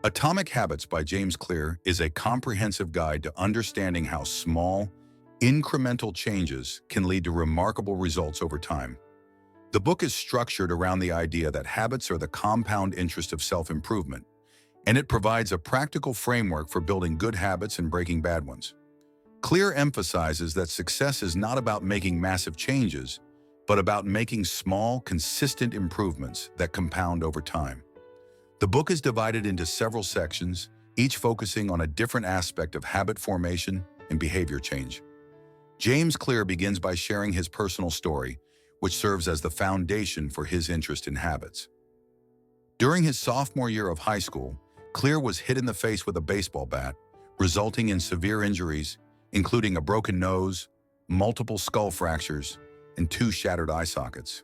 Atomic Habits by James Clear is a comprehensive guide to understanding how small, incremental changes can lead to remarkable results over time. The book is structured around the idea that habits are the compound interest of self-improvement, and it provides a practical framework for building good habits and breaking bad ones. Clear emphasizes that success is not about making massive changes, but about making small, consistent improvements that compound over time. The book is divided into several sections, each focusing on a different aspect of habit formation and behavior change. James Clear begins by sharing his personal story, which serves as the foundation for his interest in habits. During his sophomore year of high school, Clear was hit in the face with a baseball bat, resulting in severe injuries, including a broken nose, multiple skull fractures, and 2 shattered eye sockets.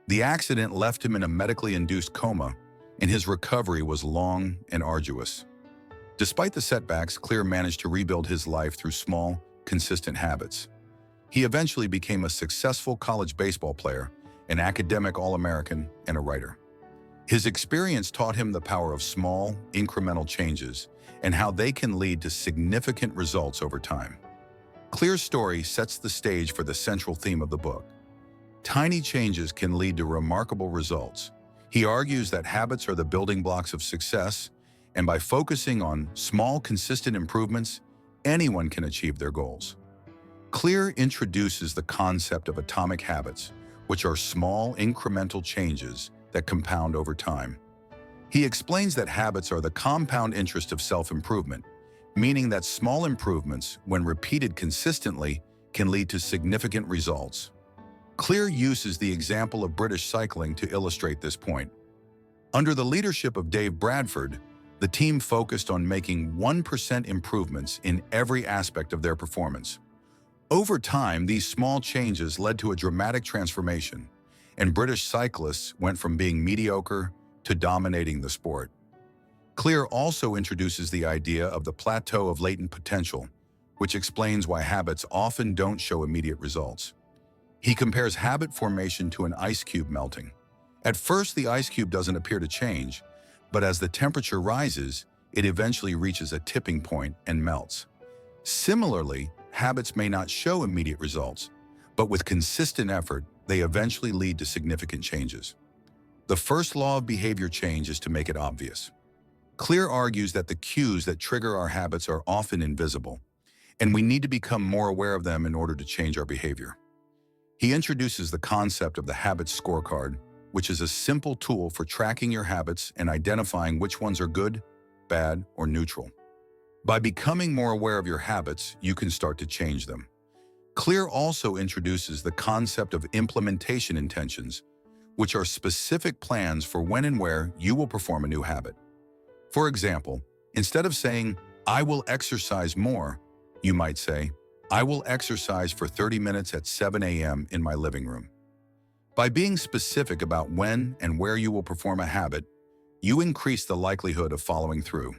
The accident left him in a medically induced coma, and his recovery was long and arduous. Despite the setbacks, Clear managed to rebuild his life through small, consistent habits. He eventually became a successful college baseball player, an academic All-American, and a writer. His experience taught him the power of small, incremental changes and how they can lead to significant results over time. Clear's story sets the stage for the central theme of the book. Tiny changes can lead to remarkable results. He argues that habits are the building blocks of success, and by focusing on small, consistent improvements, anyone can achieve their goals. Clear introduces the concept of atomic habits, which are small, incremental changes that compound over time. He explains that habits are the compound interest of self-improvement, meaning that small improvements, when repeated consistently, can lead to significant results. Clear uses the example of British cycling to illustrate this point. Under the leadership of Dave Bradford, the team focused on making 1% improvements in every aspect of their performance. Over time, these small changes led to a dramatic transformation, and British cyclists went from being mediocre to dominating the sport. Clear also introduces the idea of the plateau of latent potential, which explains why habits often don't show immediate results. He compares habit formation to an ice cube melting. At first, the ice cube doesn't appear to change, but as the temperature rises, it eventually reaches a tipping point and melts. Similarly, habits may not show immediate results, but with consistent effort, they eventually lead to significant changes. The first law of behavior change is to make it obvious. Clear argues that the cues that trigger our habits are often invisible, and we need to become more aware of them in order to change our behavior. He introduces the concept of the habit scorecard, which is a simple tool for tracking your habits and identifying which ones are good, bad, or neutral. By becoming more aware of your habits, you can start to change them. Clear also introduces the concept of implementation intentions, which are specific plans for when and where you will perform a new habit. For example, instead of saying, "I will exercise more," you might say, "I will exercise for 30 minutes at 7 a.m. in my living room." By being specific about when and where you will perform a habit, you increase the likelihood of following through.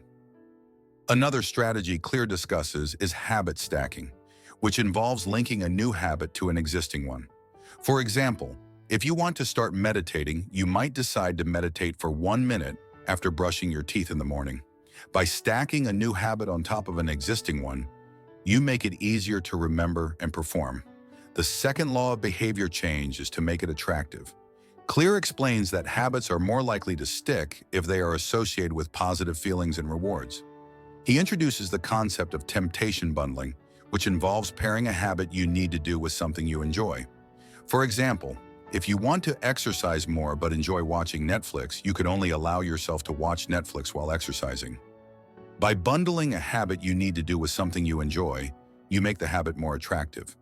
Another strategy Clear discusses is habit stacking, which involves linking a new habit to an existing one. For example, if you want to start meditating, you might decide to meditate for 1 minute after brushing your teeth in the morning. By stacking a new habit on top of an existing one, you make it easier to remember and perform. The second law of behavior change is to make it attractive. Clear explains that habits are more likely to stick if they are associated with positive feelings and rewards. He introduces the concept of temptation bundling, which involves pairing a habit you need to do with something you enjoy. For example, if you want to exercise more but enjoy watching Netflix, you can only allow yourself to watch Netflix while exercising. By bundling a habit you need to do with something you enjoy, you make the habit more attractive.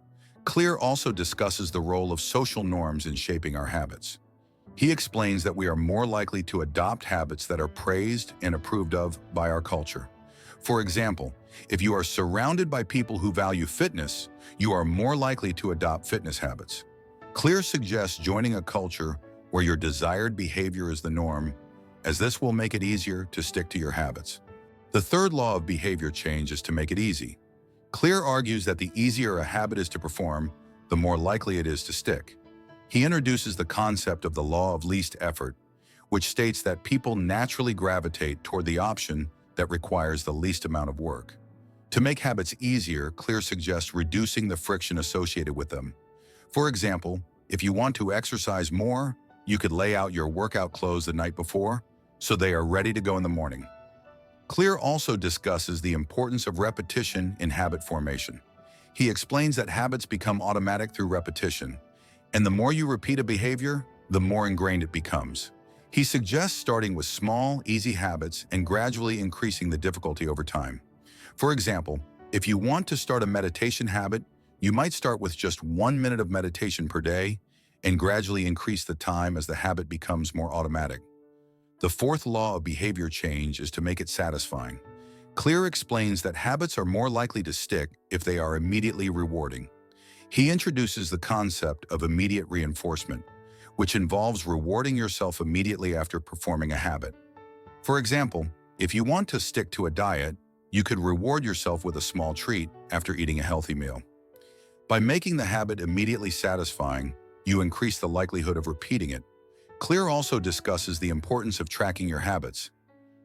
Clear also discusses the role of social norms in shaping our habits. He explains that we are more likely to adopt habits that are praised and approved of by our culture. For example, if you are surrounded by people who value fitness, you are more likely to adopt fitness habits. Clear suggests joining a culture where your desired behavior is the norm, as this will make it easier to stick to your habits. The third law of behavior change is to make it easy. Clear argues that the easier a habit is to perform, the more likely it is to stick. He introduces the concept of the law of least effort, which states that people naturally gravitate toward the option that requires the least amount of work. To make habits easier, Clear suggests reducing the friction associated with them. For example, if you want to exercise more, you could lay out your workout clothes the night before, so they are ready to go in the morning. Clear also discusses the importance of repetition in habit formation. He explains that habits become automatic through repetition, and the more you repeat a behavior, the more ingrained it becomes. He suggests starting with small, easy habits and gradually increasing the difficulty over time. For example, if you want to start a meditation habit, you might start with just 1 minute of meditation per day and gradually increase the time as the habit becomes more automatic. The fourth law of behavior change is to make it satisfying. Clear explains that habits are more likely to stick if they are immediately rewarding. He introduces the concept of immediate reinforcement, which involves rewarding yourself immediately after performing a habit. For example, if you want to stick to a diet, you could reward yourself with a small treat after eating a healthy meal. By making the habit immediately satisfying, you increase the likelihood of repeating it. Clear also discusses the importance of tracking your habits.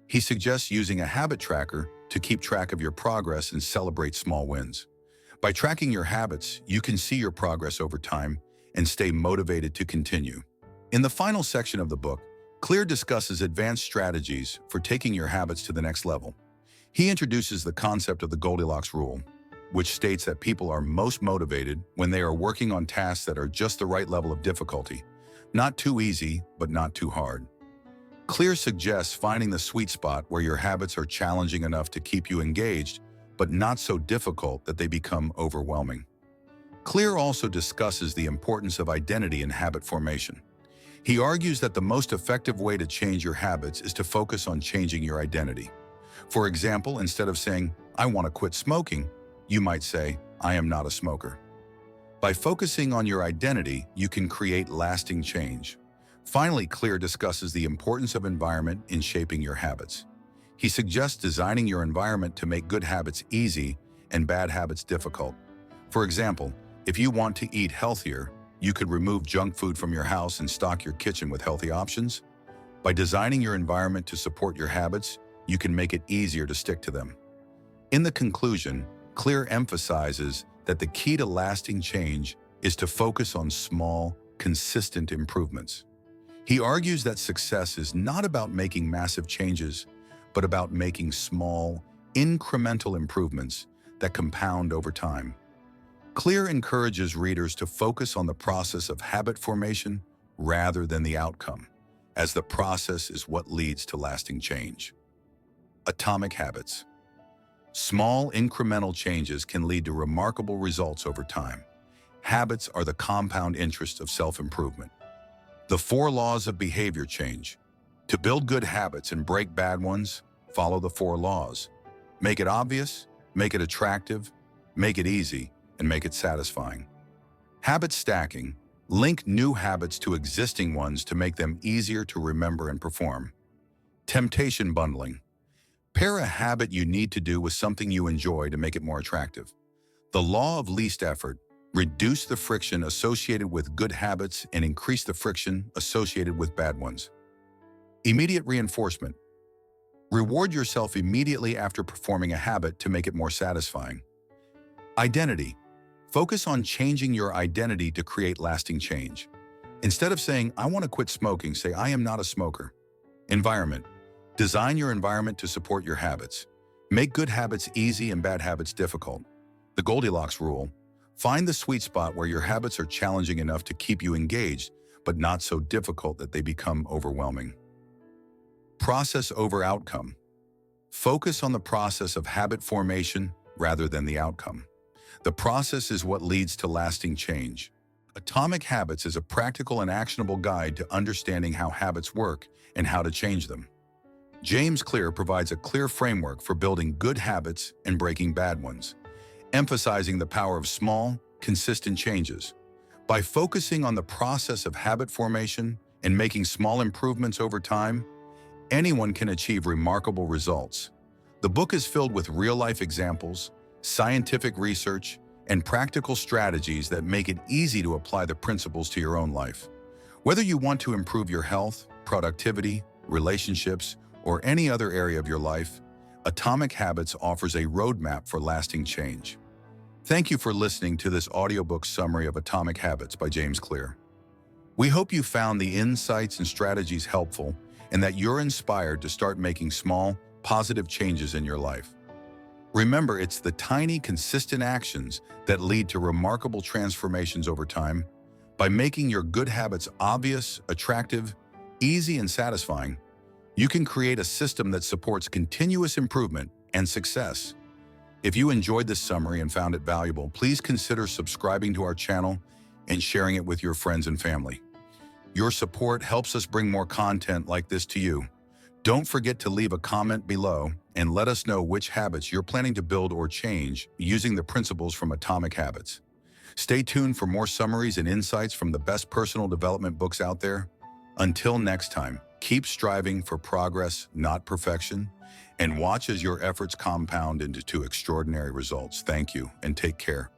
He suggests using a habit tracker to keep track of your progress and celebrate small wins. By tracking your habits, you can see your progress over time and stay motivated to continue. In the final section of the book, Clear discusses advanced strategies for taking your habits to the next level. He introduces the concept of the Goldilocks rule, which states that people are most motivated when they are working on tasks that are just the right level of difficulty, not too easy, but not too hard. Clear suggests finding the sweet spot where your habits are challenging enough to keep you engaged, but not so difficult that they become overwhelming. Clear also discusses the importance of identity in habit formation. He argues that the most effective way to change your habits is to focus on changing your identity. For example, instead of saying, "I want to quit smoking," you might say, "I am not a smoker." By focusing on your identity, you can create lasting change. Finally, Clear discusses the importance of environment in shaping your habits. He suggests designing your environment to make good habits easy and bad habits difficult. For example, if you want to eat healthier, you could remove junk food from your house and stock your kitchen with healthy options. By designing your environment to support your habits, you can make it easier to stick to them. In the conclusion, Clear emphasizes that the key to lasting change is to focus on small, consistent improvements. He argues that success is not about making massive changes, but about making small, incremental improvements that compound over time. Clear encourages readers to focus on the process of habit formation rather than the outcome, as the process is what leads to lasting change. Atomic habits. Small, incremental changes can lead to remarkable results over time. Habits are the compound interest of self-improvement. The 4 laws of behavior change. To build good habits and break bad ones, follow the 4 laws. Make it obvious, make it attractive, make it easy, and make it satisfying. Habit stacking. Link new habits to existing ones to make them easier to remember and perform. Temptation bundling. Pair a habit you need to do with something you enjoy to make it more attractive. The law of least effort. Reduce the friction associated with good habits and increase the friction associated with bad ones. Immediate reinforcement. Reward yourself immediately after performing a habit to make it more satisfying. Identity. Focus on changing your identity to create lasting change. Instead of saying, "I want to quit smoking," say, "I am not a smoker." Environment. Design your environment to support your habits. Make good habits easy and bad habits difficult. The Goldilocks rule. Find the sweet spot where your habits are challenging enough to keep you engaged, but not so difficult that they become overwhelming. Process over outcome. Focus on the process of habit formation rather than the outcome. The process is what leads to lasting change. Atomic Habits is a practical and actionable guide to understanding how habits work and how to change them. James Clear provides a clear framework for building good habits and breaking bad ones, emphasizing the power of small, consistent changes. By focusing on the process of habit formation and making small improvements over time, anyone can achieve remarkable results. The book is filled with real-life examples, scientific research, and practical strategies that make it easy to apply the principles to your own life. Whether you want to improve your health, productivity, relationships, or any other area of your life, Atomic Habits offers a roadmap for lasting change. Thank you for listening to this audiobook summary of Atomic Habits by James Clear. We hope you found the insights and strategies helpful and that you're inspired to start making small, positive changes in your life. Remember, it's the tiny, consistent actions that lead to remarkable transformations over time. By making your good habits obvious, attractive, easy, and satisfying, you can create a system that supports continuous improvement and success. If you enjoyed this summary and found it valuable, please consider subscribing to our channel and sharing it with your friends and family. Your support helps us bring more content like this to you. Don't forget to leave a comment below and let us know which habits you're planning to build or change using the principles from Atomic Habits. Stay tuned for more summaries and insights from the best personal development books out there. Until next time, keep striving for progress, not perfection, and watch as your efforts compound into extraordinary results. Thank you, and take care.